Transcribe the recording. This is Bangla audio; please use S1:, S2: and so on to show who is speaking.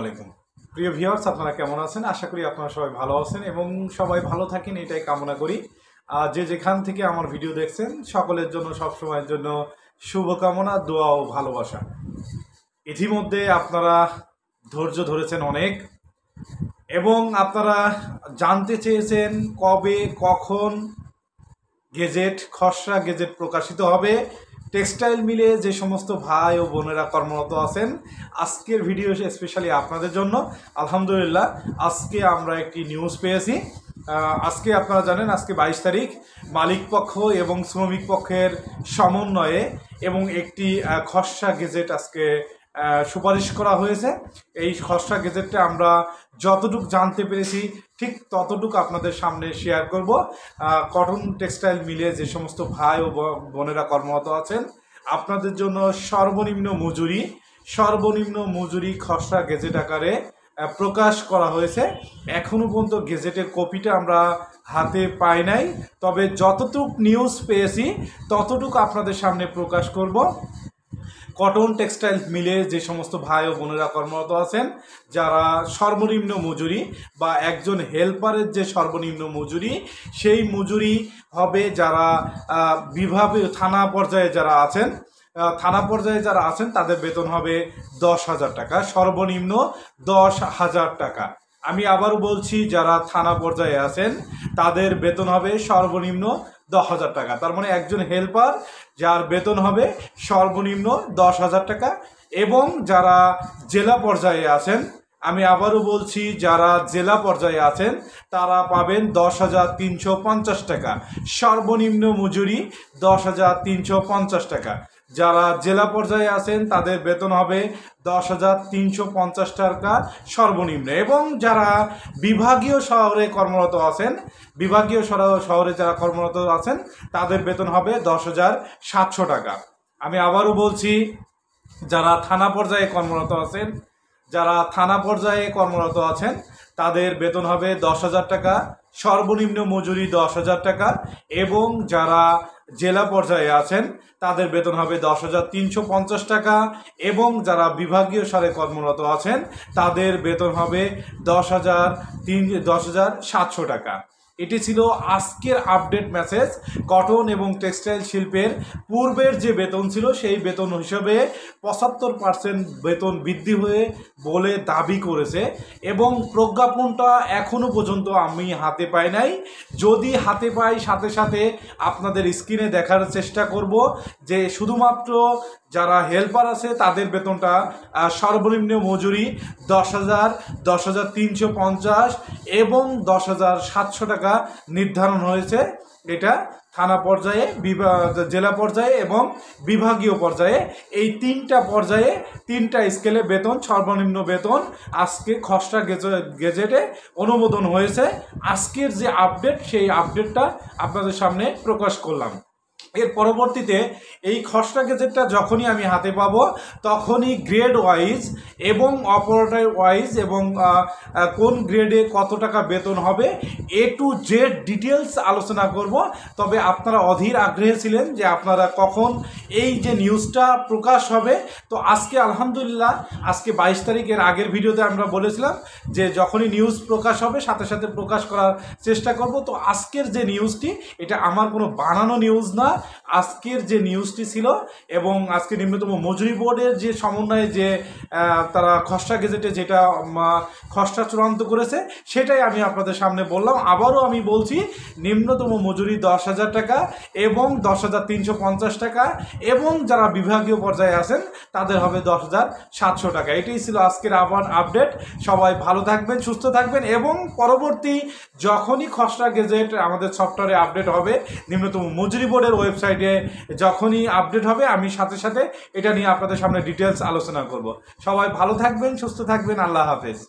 S1: আলাইকুম প্রিয় ভিউয়ার্স, আপনারা কেমন আছেন? আশা করি আপনারা সবাই ভালো আছেন এবং সবাই ভালো থাকেন এটাই কামনা করি। যে যেখান থেকে আমার ভিডিও দেখছেন সকলের জন্য সবসময়ের জন্য শুভকামনা, দোয়া ও ভালোবাসা। ইতিমধ্যে আপনারা ধৈর্য ধরেছেন অনেক এবং আপনারা জানতে চেয়েছেন কবে কখন খসড়া গেজেট প্রকাশিত হবে। টেক্সটাইল মিলে যে সমস্ত ভাই ও বোনেরা কর্মরত আছেন, আজকের ভিডিও স্পেশালি আপনাদের জন্য। আলহামদুলিল্লাহ, আজকে আমরা একটি নিউজ পেয়েছি। আজকে আপনারা জানেন আজকে 22 তারিখ, মালিক পক্ষ এবং শ্রমিক পক্ষের সমন্বয়ে এবং একটি খসড়া গেজেট আজকে সুপারিশ করা হয়েছে। এই খসড়া গেজেটটা আমরা যতটুকু জানতে পেরেছি ঠিক ততটুকু আপনাদের সামনে শেয়ার করব। কটন টেক্সটাইল মিলে যে সমস্ত ভাই ও বোনেরা কর্মরত আছেন, আপনাদের জন্য সর্বনিম্ন মজুরি খসড়া গেজেট আকারে প্রকাশ করা হয়েছে। এখনও পর্যন্ত গেজেটের কপিটা আমরা হাতে পাই নাই, তবে যতটুকু নিউজ পেয়েছি ততটুকু আপনাদের সামনে প্রকাশ করব। কটন টেক্সটাইল মিলে যে সমস্ত ভাই ও বোনেরা কর্মরত আছেন, যারা সর্বনিম্ন মজুরি বা একজন হেল্পারের যে সর্বনিম্ন মজুরি, সেই মজুরি হবে যারা বিভাগীয় থানা পর্যায়ে যারা আছেন তাদের বেতন হবে 10,000 টাকা, সর্বনিম্ন 10,000 টাকা। আমি আবারও বলছি, যারা থানা পর্যায়ে আছেন তাদের বেতন হবে সর্বনিম্ন 10,000 টাকা। তার মানে একজন হেল্পার যার বেতন হবে সর্বনিম্ন 10,000 টাকা। এবং যারা জেলা পর্যায়ে আছেন, আমি আবারও বলছি, যারা জেলা পর্যায়ে আছেন তারা পাবেন 10,350 টাকা, সর্বনিম্ন মজুরি 10,350 টাকা। যারা জেলা পর্যায়ে আছেন তাদের বেতন হবে 10,350 টাকা সর্বনিম্ন। এবং যারা বিভাগীয় শহরে যারা কর্মরত আছেন তাদের বেতন হবে 10,700 টাকা। আমি আবারও বলছি, যারা থানা পর্যায়ে কর্মরত আছেন তাদের বেতন হবে 10,000 টাকা, সর্বনিম্ন মজুরি 10,000 টাকা। এবং যারা জেলা পর্যায়ে আছেন তাদের বেতন হবে 10,350 টাকা। এবং যারা বিভাগীয় স্তরে কর্মরত আছেন তাদের বেতন হবে 10,700 টাকা। এটি ছিল আজকের আপডেট মেসেজ। কটন এবং টেক্সটাইল শিল্পের পূর্বের যে বেতন ছিল সেই বেতন হিসেবে 75% বেতন বৃদ্ধি হয়ে বলে দাবি করেছে এবং প্রজ্ঞাপনটা এখনও পর্যন্ত আমি হাতে পাই নাই। যদি হাতে পাই সাথে সাথে আপনাদের স্ক্রিনে দেখার চেষ্টা করব যে শুধুমাত্র যারা হেল্পার আছে তাদের বেতনটা সর্বনিম্ন মজুরি 10,350 এবং 10,700 টাকা নির্ধারণ হয়েছে। এটা থানা পর্যায়ে, জেলা পর্যায়ে এবং বিভাগীয় পর্যায়ে, এই তিনটা স্কেলে বেতন, সর্বনিম্ন বেতন আজকে খসড়া গেজেটে অনুমোদন হয়েছে। আজকের যে আপডেট, সেই আপডেটটা আপনাদের সামনে প্রকাশ করলাম। এর পরবর্তীতে এই খসড়া গেজেটটা যখনই আমি হাতে পাবো তখনই গ্রেড ওয়াইজ এবং অপারেটর ওয়াইজ এবং কোন গ্রেডে কত টাকা বেতন হবে A to Z ডিটেলস আলোচনা করব। তবে আপনারা অধীর আগ্রহে ছিলেন যে আপনারা কখন এই যে নিউজটা প্রকাশ হবে। তো আজকে আলহামদুলিল্লাহ, আজকে 22 তারিখের আগের ভিডিওতে আমরা বলেছিলাম যে যখনই নিউজ প্রকাশ হবে সাথে সাথে প্রকাশ করার চেষ্টা করব। তো আজকের যে নিউজটি, এটা আমার কোনো বানানো নিউজ না, আজকের যে নিউজটি ছিল। এবং আজকে নিম্নতম মজুরি বোর্ডের যে সমন্বয়ে যে তারা খসড়া গেজেটে যেটা খসড়া চূড়ান্ত করেছে সেটাই আমি আপনাদের সামনে বললাম। আবারও আমি বলছি, নিম্নতম মজুরি 10,000 টাকা এবং 10,350 টাকা। এবং যারা বিভাগীয় পর্যায়ে আছেন তাদের হবে 10,700 টাকা। এটাই ছিল আজকের আবার আপডেট। সবাই ভালো থাকবেন, সুস্থ থাকবেন এবং পরবর্তী যখনই খসড়া গেজেট আমাদের সফটওয়্যারে আপডেট হবে, নিম্নতম মজুরি বোর্ডের ওয়েবসাইটে যখনই আপডেট হবে, আমি সাথে সাথে এটা নিয়ে আপনাদের সামনে ডিটেলস আলোচনা করব। সবাই ভালো থাকবেন, সুস্থ থাকবেন। আল্লাহ হাফেজ।